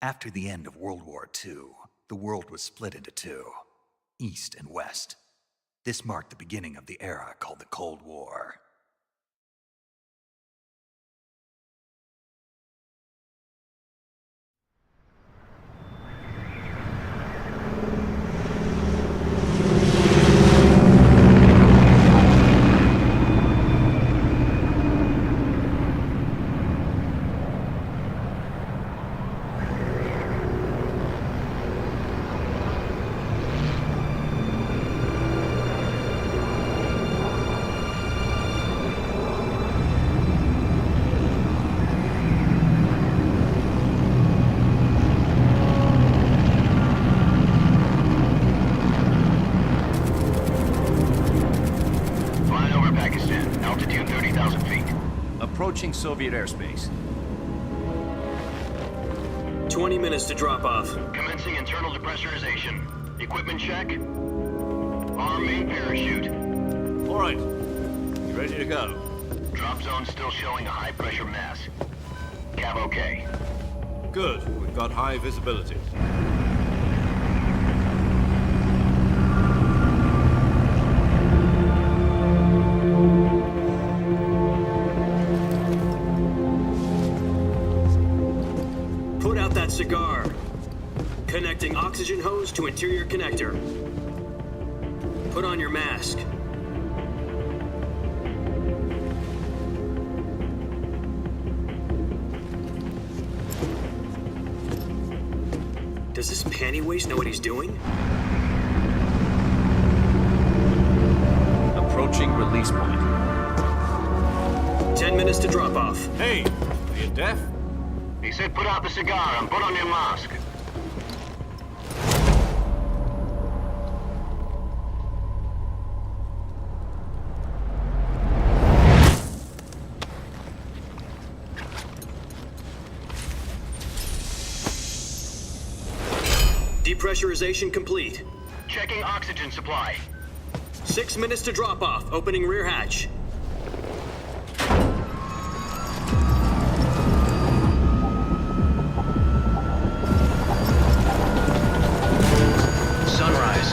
After the end of World War II, the world was split into two, East and West. This marked the beginning of the era called the Cold War. Approaching Soviet airspace. 20 minutes to drop off. Commencing internal depressurization. Equipment check. Arm main parachute. All right. You ready to go? Drop zone still showing a high pressure mass. Cav okay. Good. We've got high visibility. Put out that cigar. Connecting oxygen hose to interior connector. Put on your mask. Does this panty waste know what he's doing? Approaching release point. 10 minutes to drop off. Hey, are you deaf? He said put out the cigar and put on your mask. Depressurization complete. Checking oxygen supply. 6 minutes to drop off. Opening rear hatch. Sunrise.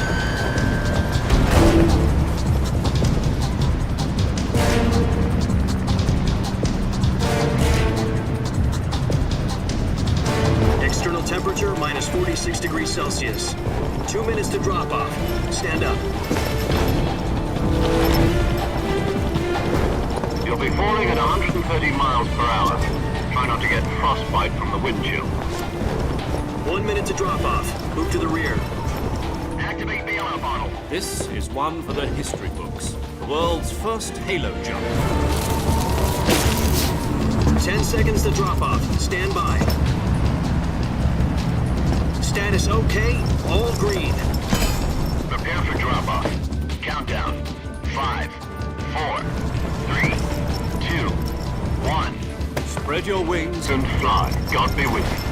External temperature minus 46 degrees Celsius. 2 minutes to drop off. Stand up. You'll be falling at 130 miles per hour. Try not to get frostbite from the wind chill. 1 minute to drop off. Move to the rear. Activate the air bottle. This is one for the history books. The world's first halo jump. 10 seconds to drop off. Stand by. Status okay. All green. Prepare for drop-off. Countdown. 5, 4, 3, 2, 1. Spread your wings And fly. God be with you.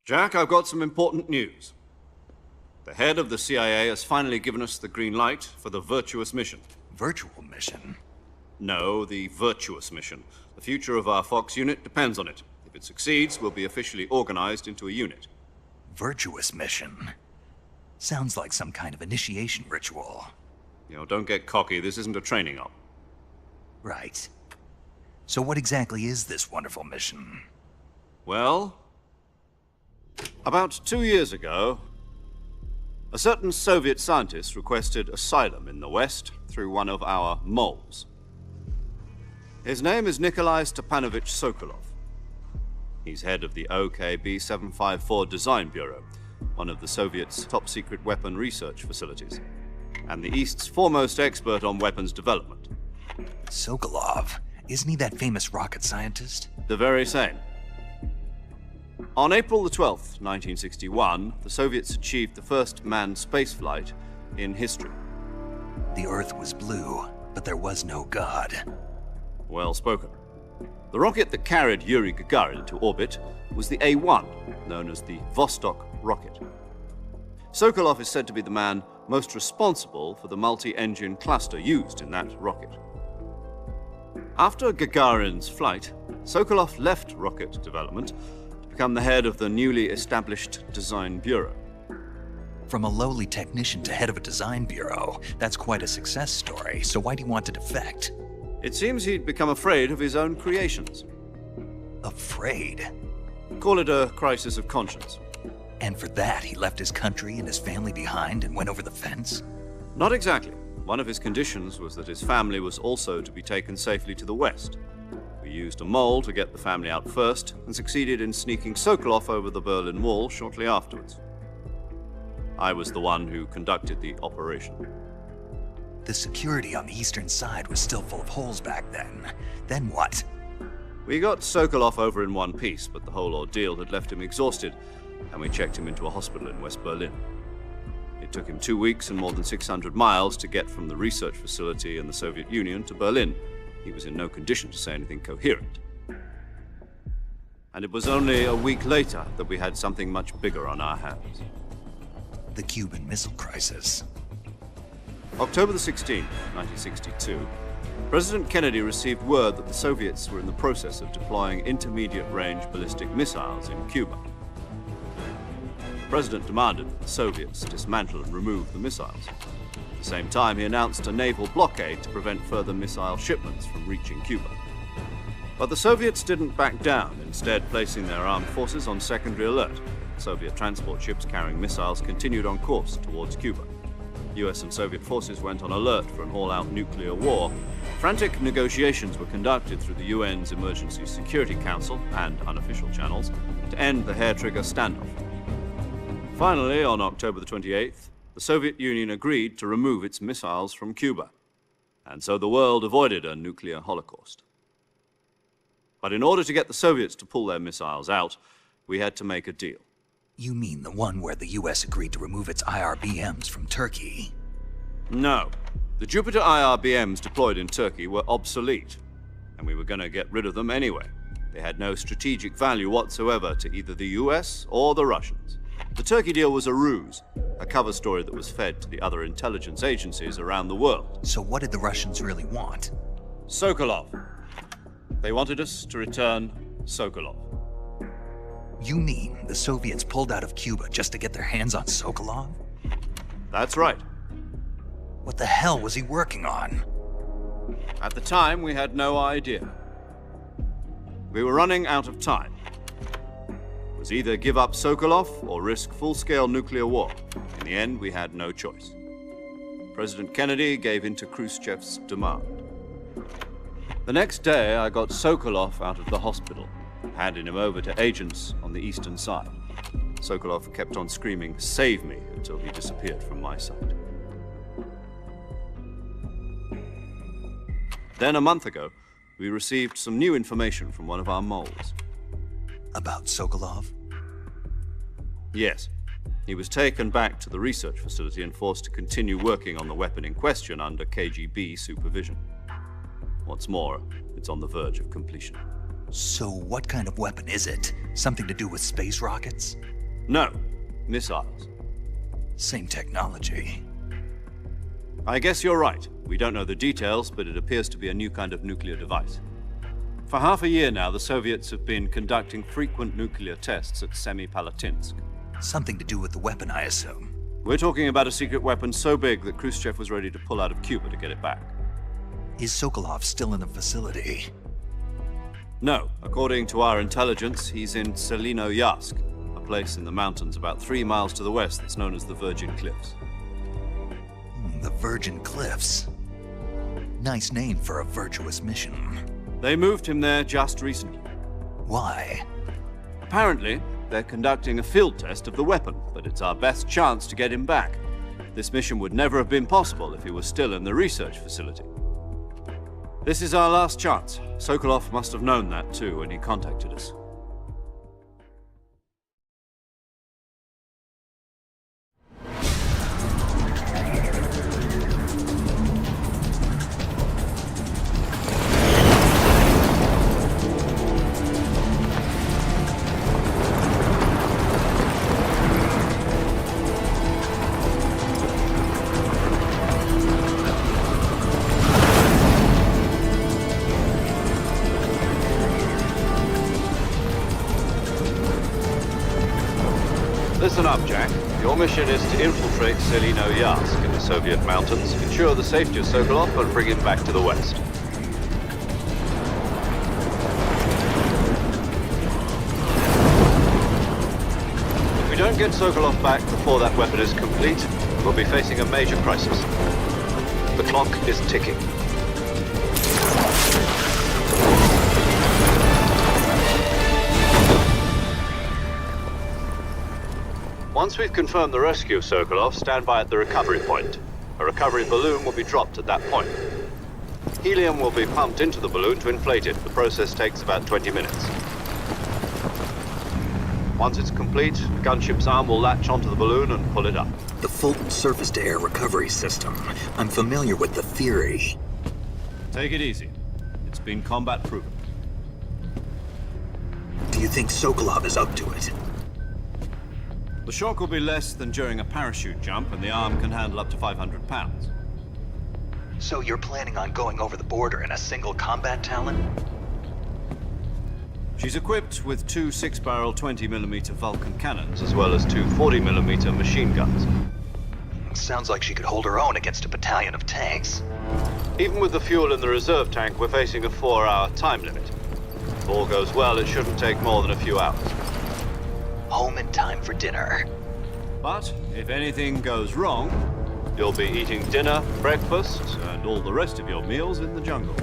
Jack, I've got some important news. The head of the CIA has finally given us the green light for the virtuous mission. Virtual mission? No, the virtuous mission. The future of our Fox unit depends on it. If it succeeds, we'll be officially organized into a unit. Virtuous mission? Sounds like some kind of initiation ritual. You know, don't get cocky. This isn't a training op. Right. So what exactly is this wonderful mission? Well, about 2 years ago, a certain Soviet scientist requested asylum in the West through one of our moles. His name is Nikolai Stepanovich Sokolov. He's head of the OKB-754 Design Bureau, one of the Soviets' top-secret weapon research facilities, and the East's foremost expert on weapons development. Sokolov? Isn't he that famous rocket scientist? The very same. On April the 12th, 1961, the Soviets achieved the first manned spaceflight in history. The Earth was blue, but there was no God. Well spoken. The rocket that carried Yuri Gagarin into orbit was the A1, known as the Vostok rocket. Sokolov is said to be the man most responsible for the multi-engine cluster used in that rocket. After Gagarin's flight, Sokolov left rocket development to become the head of the newly established Design Bureau. From a lowly technician to head of a design bureau, that's quite a success story, so why'd he want to defect? It seems he'd become afraid of his own creations. Afraid? Call it a crisis of conscience. And for that, he left his country and his family behind and went over the fence? Not exactly. One of his conditions was that his family was also to be taken safely to the west. We used a mole to get the family out first and succeeded in sneaking Sokolov over the Berlin Wall shortly afterwards. I was the one who conducted the operation. The security on the eastern side was still full of holes back then. Then what? We got Sokolov over in one piece, but the whole ordeal had left him exhausted, and we checked him into a hospital in West Berlin. It took him 2 weeks and more than 600 miles to get from the research facility in the Soviet Union to Berlin. He was in no condition to say anything coherent. And it was only a week later that we had something much bigger on our hands. The Cuban Missile Crisis. October the 16th, 1962, President Kennedy received word that the Soviets were in the process of deploying intermediate-range ballistic missiles in Cuba. The President demanded that the Soviets dismantle and remove the missiles. At the same time, he announced a naval blockade to prevent further missile shipments from reaching Cuba. But the Soviets didn't back down, instead placing their armed forces on secondary alert. Soviet transport ships carrying missiles continued on course towards Cuba. US and Soviet forces went on alert for an all-out nuclear war. Frantic negotiations were conducted through the UN's Emergency Security Council and unofficial channels to end the hair-trigger standoff. Finally, on October the 28th, the Soviet Union agreed to remove its missiles from Cuba, and so the world avoided a nuclear holocaust. But in order to get the Soviets to pull their missiles out, we had to make a deal. You mean the one where the US agreed to remove its IRBMs from Turkey? No. The Jupiter IRBMs deployed in Turkey were obsolete, and we were going to get rid of them anyway. They had no strategic value whatsoever to either the US or the Russians. The Turkey deal was a ruse, a cover story that was fed to the other intelligence agencies around the world. So what did the Russians really want? Sokolov. They wanted us to return Sokolov. You mean the Soviets pulled out of Cuba just to get their hands on Sokolov? That's right. What the hell was he working on? At the time, we had no idea. We were running out of time. It was either give up Sokolov or risk full-scale nuclear war. In the end, we had no choice. President Kennedy gave in to Khrushchev's demand. The next day, I got Sokolov out of the hospital, handing him over to agents on the eastern side. Sokolov kept on screaming, "Save me," until he disappeared from my sight. Then, a month ago, we received some new information from one of our moles. About Sokolov? Yes. He was taken back to the research facility and forced to continue working on the weapon in question under KGB supervision. What's more, it's on the verge of completion. So what kind of weapon is it? Something to do with space rockets? No, missiles. Same technology. I guess you're right. We don't know the details, but it appears to be a new kind of nuclear device. For half a year now, the Soviets have been conducting frequent nuclear tests at Semipalatinsk. Something to do with the weapon, I assume. We're talking about a secret weapon so big that Khrushchev was ready to pull out of Cuba to get it back. Is Sokolov still in the facility? No. According to our intelligence, he's in Selinoyarsk, a place in the mountains about 3 miles to the west that's known as the Virgin Cliffs. The Virgin Cliffs. Nice name for a virtuous mission. They moved him there just recently. Why? Apparently, they're conducting a field test of the weapon, but it's our best chance to get him back. This mission would never have been possible if he was still in the research facility. This is our last chance. Sokolov must have known that too when he contacted us. listen up, Jack. Your mission is to infiltrate Selino-Yarsk in the Soviet mountains, ensure the safety of Sokolov, and bring him back to the west. If we don't get Sokolov back before that weapon is complete, we'll be facing a major crisis. The clock is ticking. Once we've confirmed the rescue of Sokolov, stand by at the recovery point. A recovery balloon will be dropped at that point. Helium will be pumped into the balloon to inflate it. The process takes about 20 minutes. Once it's complete, the gunship's arm will latch onto the balloon and pull it up. The Fulton surface-to-air recovery system. I'm familiar with the theory. Take it easy. It's been combat proven. Do you think Sokolov is up to it? The shock will be less than during a parachute jump, and the arm can handle up to 500 pounds. So you're planning on going over the border in a single combat Talon? She's equipped with two 6-barrel 20mm Vulcan cannons, as well as two 40mm machine guns. Sounds like she could hold her own against a battalion of tanks. Even with the fuel in the reserve tank, we're facing a 4-hour time limit. If all goes well, it shouldn't take more than a few hours. Home in time for dinner. But if anything goes wrong, you'll be eating dinner, breakfast, and all the rest of your meals in the jungle.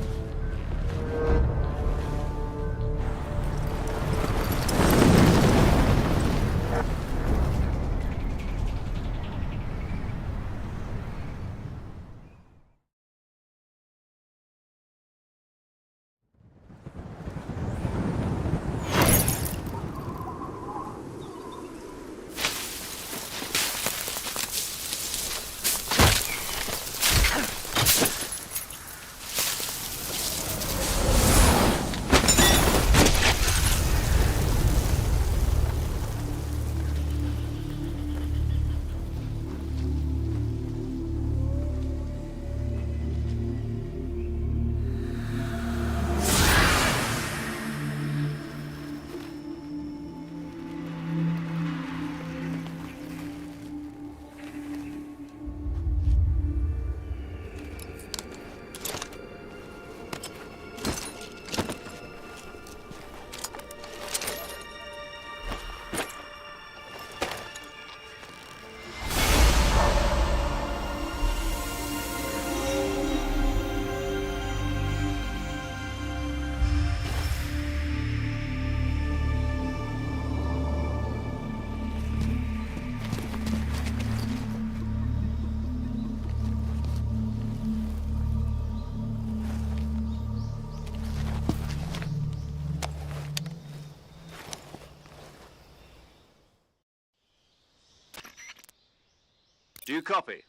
Do you copy?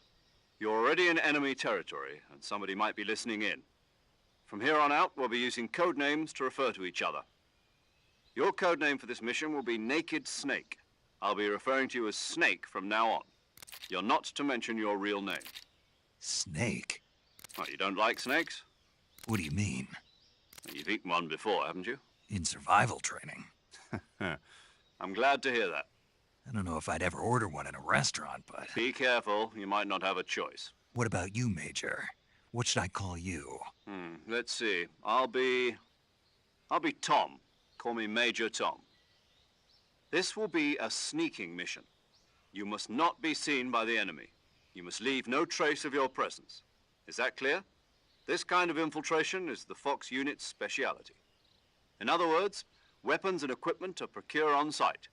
You're already in enemy territory, and somebody might be listening in. From here on out, we'll be using code names to refer to each other. Your code name for this mission will be Naked Snake. I'll be referring to you as Snake from now on. You're not to mention your real name. Snake? Oh, you don't like snakes? What do you mean? You've eaten one before, haven't you? In survival training? I'm glad to hear that. I don't know if I'd ever order one in a restaurant, but... Be careful, you might not have a choice. What about you, Major? What should I call you? Let's see. I'll be Tom. Call me Major Tom. This will be a sneaking mission. You must not be seen by the enemy. You must leave no trace of your presence. Is that clear? This kind of infiltration is the Fox unit's speciality. In other words, weapons and equipment are procured on site.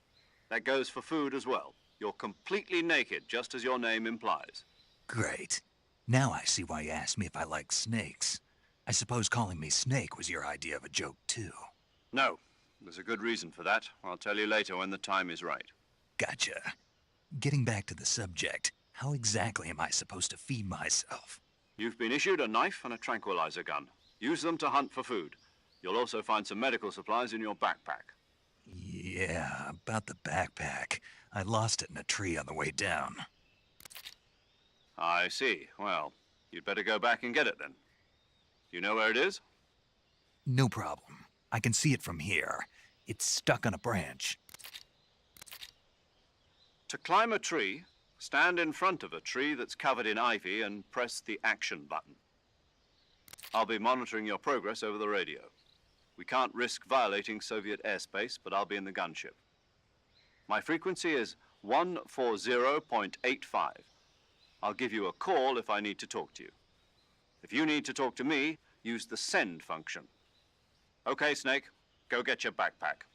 That goes for food as well. You're completely naked, just as your name implies. Great. Now I see why you asked me if I like snakes. I suppose calling me Snake was your idea of a joke, too. No. There's a good reason for that. I'll tell you later when the time is right. Gotcha. Getting back to the subject, how exactly am I supposed to feed myself? You've been issued a knife and a tranquilizer gun. Use them to hunt for food. You'll also find some medical supplies in your backpack. Yeah, about the backpack. I lost it in a tree on the way down. I see. Well, you'd better go back and get it then. You know where it is? No problem. I can see it from here. It's stuck on a branch. To climb a tree, stand in front of a tree that's covered in ivy and press the action button. I'll be monitoring your progress over the radio. We can't risk violating Soviet airspace, but I'll be in the gunship. My frequency is 140.85. I'll give you a call if I need to talk to you. If you need to talk to me, use the send function. Okay, Snake, go get your backpack.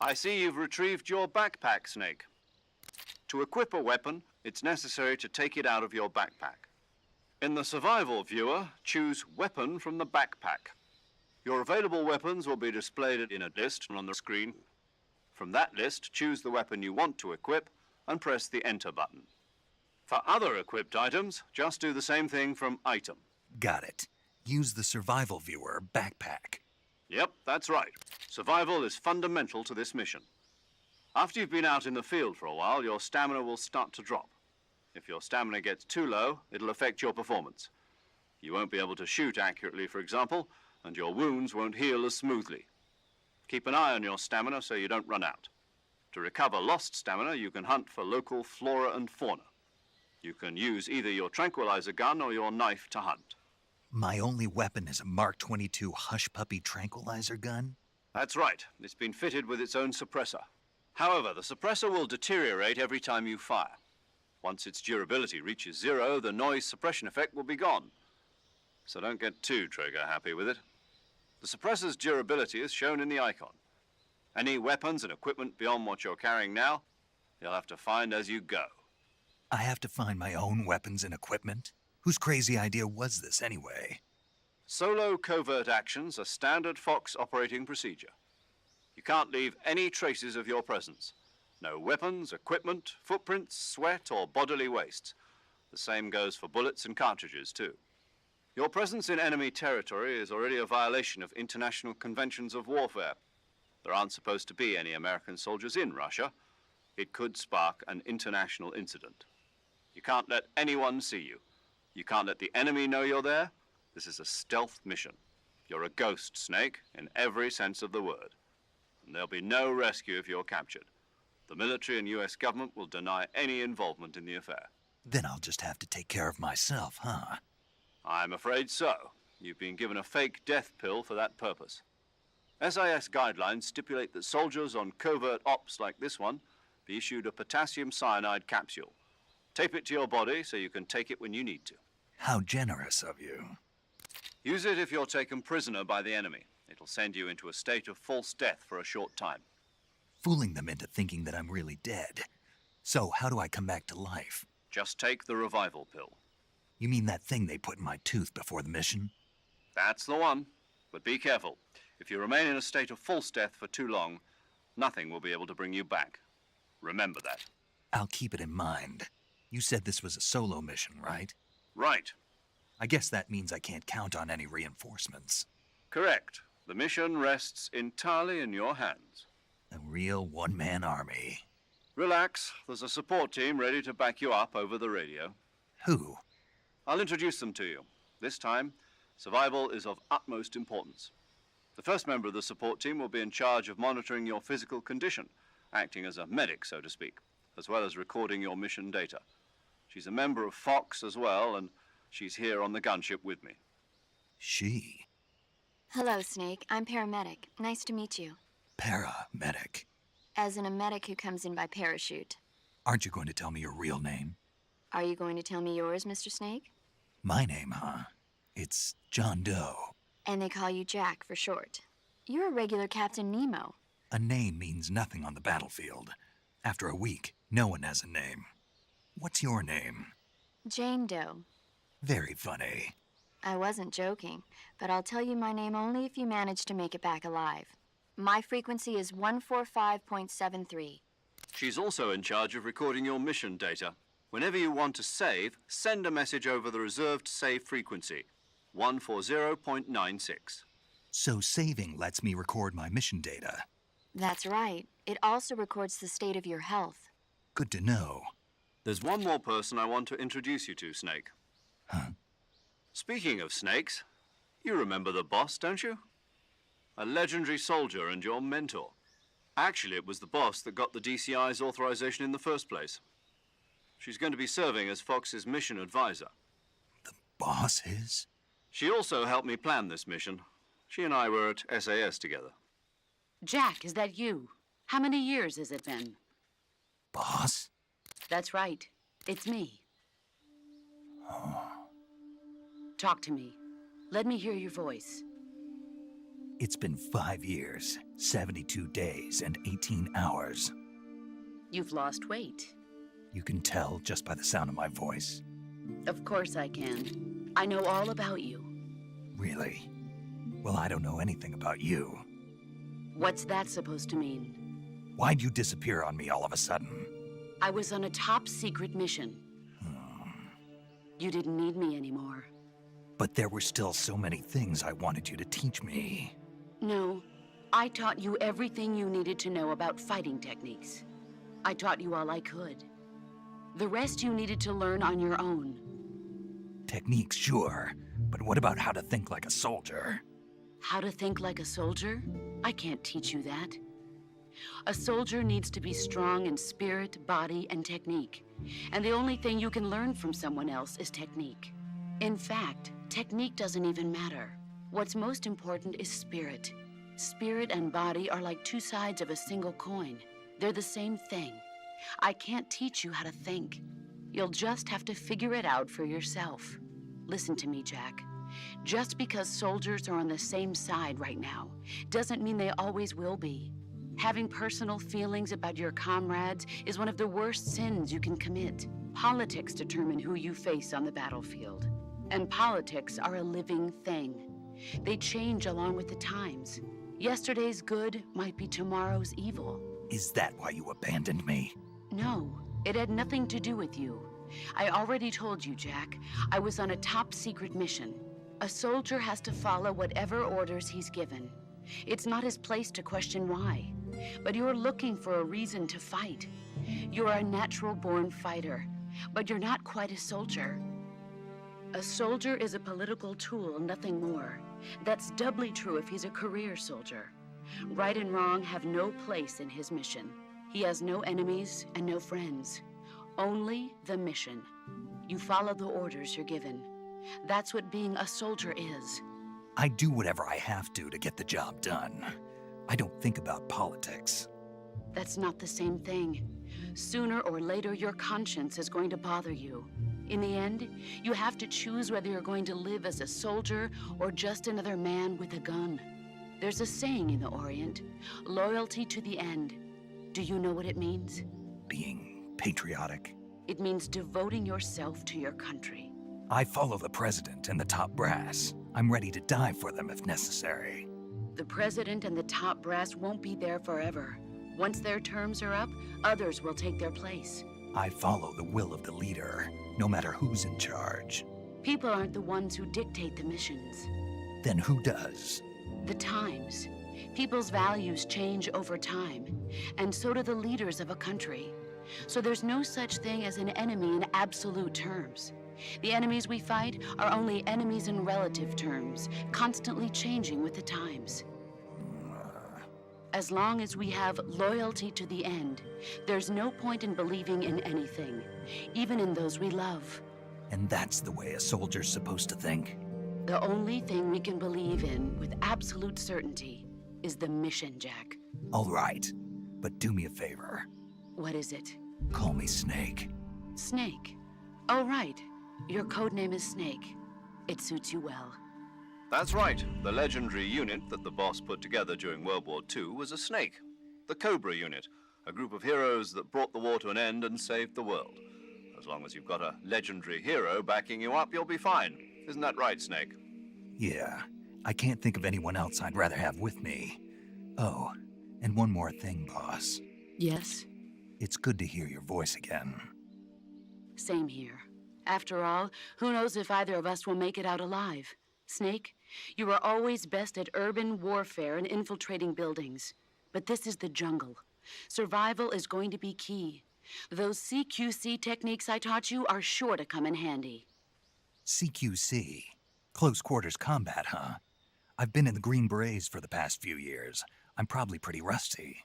I see you've retrieved your backpack, Snake. To equip a weapon, it's necessary to take it out of your backpack. In the survival viewer, choose Weapon from the backpack. Your available weapons will be displayed in a list on the screen. From that list, choose the weapon you want to equip and press the Enter button. For other equipped items, just do the same thing from Item. Got it. Use the survival viewer backpack. Yep, that's right. Survival is fundamental to this mission. After you've been out in the field for a while, your stamina will start to drop. If your stamina gets too low, it'll affect your performance. You won't be able to shoot accurately, for example, and your wounds won't heal as smoothly. Keep an eye on your stamina so you don't run out. To recover lost stamina, you can hunt for local flora and fauna. You can use either your tranquilizer gun or your knife to hunt. My only weapon is a Mark 22 Hush Puppy tranquilizer gun? That's right. It's been fitted with its own suppressor. However, the suppressor will deteriorate every time you fire. Once its durability reaches 0, the noise suppression effect will be gone. So don't get too trigger-happy with it. The suppressor's durability is shown in the icon. Any weapons and equipment beyond what you're carrying now, you'll have to find as you go. I have to find my own weapons and equipment? Whose crazy idea was this anyway? Solo covert actions are standard Fox operating procedure. You can't leave any traces of your presence. No weapons, equipment, footprints, sweat, or bodily waste. The same goes for bullets and cartridges, too. Your presence in enemy territory is already a violation of international conventions of warfare. There aren't supposed to be any American soldiers in Russia. It could spark an international incident. You can't let anyone see you. You can't let the enemy know you're there. This is a stealth mission. You're a ghost, Snake, in every sense of the word. And there'll be no rescue if you're captured. The military and US government will deny any involvement in the affair. Then I'll just have to take care of myself, huh? I'm afraid so. You've been given a fake death pill for that purpose. SIS guidelines stipulate that soldiers on covert ops like this one be issued a potassium cyanide capsule. Tape it to your body so you can take it when you need to. How generous of you. Use it if you're taken prisoner by the enemy. It'll send you into a state of false death for a short time. Fooling them into thinking that I'm really dead. So how do I come back to life? Just take the revival pill. You mean that thing they put in my tooth before the mission? That's the one. But be careful. If you remain in a state of false death for too long, nothing will be able to bring you back. Remember that. I'll keep it in mind. You said this was a solo mission, right? Right. I guess that means I can't count on any reinforcements. Correct. The mission rests entirely in your hands. A real one-man army. Relax. There's a support team ready to back you up over the radio. Who? I'll introduce them to you. This time, survival is of utmost importance. The first member of the support team will be in charge of monitoring your physical condition, acting as a medic, so to speak, as well as recording your mission data. She's a member of Fox as well, and she's here on the gunship with me. She? Hello, Snake. I'm paramedic. Nice to meet you. Paramedic. As in a medic who comes in by parachute. Aren't you going to tell me your real name? Are you going to tell me yours, Mr. Snake? My name, huh? It's John Doe. And they call you Jack for short. You're a regular Captain Nemo. A name means nothing on the battlefield. After a week, no one has a name. What's your name? Jane Doe. Very funny. I wasn't joking, but I'll tell you my name only if you manage to make it back alive. My frequency is 145.73. She's also in charge of recording your mission data. Whenever you want to save, send a message over the reserved save frequency, 140.96. So saving lets me record my mission data. That's right. It also records the state of your health. Good to know. There's one more person I want to introduce you to, Snake. Huh? Speaking of snakes, you remember the boss, don't you? A legendary soldier and your mentor. Actually, it was the boss that got the DCI's authorization in the first place. She's going to be serving as Fox's mission advisor. The boss is? She also helped me plan this mission. She and I were at SAS together. Jack, is that you? How many years has it been? Boss? That's right. It's me. Oh. Talk to me. Let me hear your voice. It's been 5 years, 72 days, and 18 hours. You've lost weight. You can tell just by the sound of my voice. Of course I can. I know all about you. Really? Well, I don't know anything about you. What's that supposed to mean? Why'd you disappear on me all of a sudden? I was on a top-secret mission. You didn't need me anymore. But there were still so many things I wanted you to teach me. No, I taught you everything you needed to know about fighting techniques. I taught you all I could. The rest you needed to learn on your own. Techniques, sure. But what about how to think like a soldier? How to think like a soldier? I can't teach you that. A soldier needs to be strong in spirit, body, and technique. And the only thing you can learn from someone else is technique. In fact, technique doesn't even matter. What's most important is spirit. Spirit and body are like two sides of a single coin. They're the same thing. I can't teach you how to think. You'll just have to figure it out for yourself. Listen to me, Jack. Just because soldiers are on the same side right now doesn't mean they always will be. Having personal feelings about your comrades is one of the worst sins you can commit. Politics determine who you face on the battlefield. And politics are a living thing. They change along with the times. Yesterday's good might be tomorrow's evil. Is that why you abandoned me? No, it had nothing to do with you. I already told you, Jack. I was on a top-secret mission. A soldier has to follow whatever orders he's given. It's not his place to question why. But you're looking for a reason to fight. You're a natural-born fighter, but you're not quite a soldier. A soldier is a political tool, nothing more. That's doubly true if he's a career soldier. Right and wrong have no place in his mission. He has no enemies and no friends. Only the mission. You follow the orders you're given. That's what being a soldier is. I do whatever I have to get the job done. I don't think about politics. That's not the same thing. Sooner or later, your conscience is going to bother you. In the end, you have to choose whether you're going to live as a soldier or just another man with a gun. There's a saying in the Orient, loyalty to the end. Do you know what it means? Being patriotic. It means devoting yourself to your country. I follow the president and the top brass. I'm ready to die for them if necessary. The president and the top brass won't be there forever. Once their terms are up, others will take their place. I follow the will of the leader, no matter who's in charge. People aren't the ones who dictate the missions. Then who does? The times. People's values change over time, and so do the leaders of a country. So there's no such thing as an enemy in absolute terms. The enemies we fight are only enemies in relative terms, constantly changing with the times. As long as we have loyalty to the end, there's no point in believing in anything, even in those we love. And that's the way a soldier's supposed to think? The only thing we can believe in with absolute certainty is the mission, Jack. All right, but do me a favor. What is it? Call me Snake. Snake. Oh, right. Your code name is Snake. It suits you well. That's right. The legendary unit that the boss put together during World War II was a snake. The Cobra unit, a group of heroes that brought the war to an end and saved the world. As long as you've got a legendary hero backing you up, you'll be fine. Isn't that right, Snake? Yeah, I can't think of anyone else I'd rather have with me. Oh, and one more thing, boss. Yes? It's good to hear your voice again. Same here. After all, who knows if either of us will make it out alive? Snake, you are always best at urban warfare and infiltrating buildings. But this is the jungle. Survival is going to be key. Those CQC techniques I taught you are sure to come in handy. CQC? Close quarters combat, huh? I've been in the Green Berets for the past few years. I'm probably pretty rusty.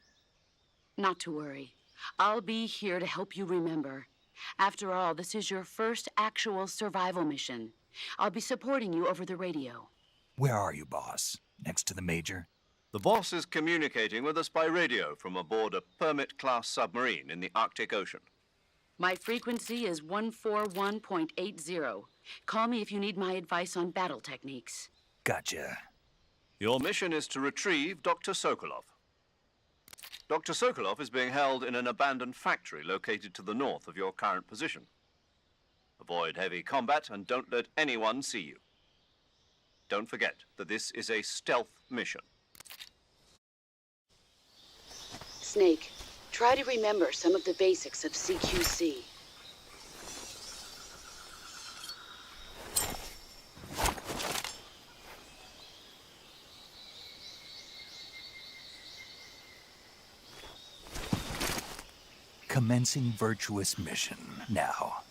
Not to worry. I'll be here to help you remember. After all, this is your first actual survival mission. I'll be supporting you over the radio. Where are you, boss? Next to the Major? The boss is communicating with us by radio from aboard a Permit-class submarine in the Arctic Ocean. My frequency is 141.80. Call me if you need my advice on battle techniques. Gotcha. Your mission is to retrieve Dr. Sokolov. Dr. Sokolov is being held in an abandoned factory located to the north of your current position. Avoid heavy combat and don't let anyone see you. Don't forget that this is a stealth mission. Snake, try to remember some of the basics of CQC. Commencing virtuous mission now.